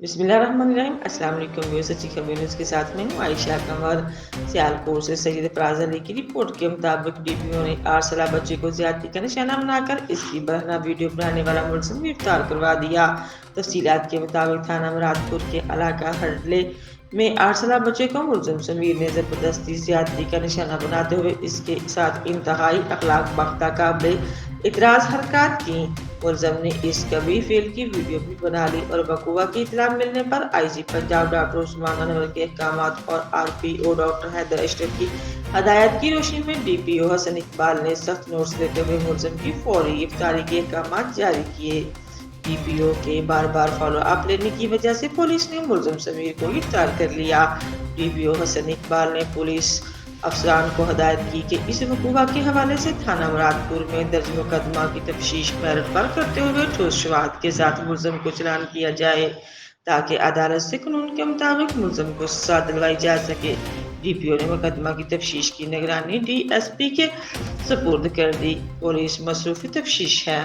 बिस्मिल्लाहिर्रहमानिर्रहीम। अस्सलाम वालेकुम व्यूअर्स, अच्छी खबर न्यूज़ के साथ में हूँ आयशा कंवर। सियालकोट से सईद फराज अली की रिपोर्ट के मुताबिक डीपीओ ने 8 साल बच्चे को ज्यादती का निशाना बनाकर इसकी बहना वीडियो बनाने वाला मुलजिम गिरफ्तार करवा दिया। तफसीलात के मुताबिक थाना मुरादपुर के इलाका हडले में 8 साल बच्चे को मुलजिम समीर ने जबरदस्ती ज्यादती का निशाना बनाते हुए इसके साथ इंतहाई अखलाक बख्ता काबिल इतराज हरकत की। मुलजिम ने इस कबीह फेल की वीडियो भी बना ली और वकूआ की इतला मिलने पर आईजी पंजाब डॉक्टर उस्मान अनवर के अहकाम और आरपीओ डॉक्टर हैदर अशरफ की हदायत की रोशनी में डीपीओ हसन इकबाल ने सख्त नोट्स देते हुए मुलजिम की फौरी गिरफ्तारी के अहकाम जारी किए। डीपीओ के बार बार फॉलो अप लेने की वजह से पुलिस ने मुलजिम समीर को गिरफ्तार कर लिया। डीपीओ हसन इकबाल ने पुलिस अफसरान को हदायत की कि इस वकूआ के हवाले से थाना मुरादपुर में दर्ज मुकदमा की तफ्तीश पर करते हुए ठोस शवाहद के साथ मुलजिम को चालान किया जाए ताकि अदालत से कानून के मुताबिक मुलजिम को सजा दिलवाई जा सके। डीपीओ ने मुकदमा की तफ्तीश की निगरानी डीएसपी के सुपुर्द कर दी। पुलिस मसरूफ तफ्तीश है।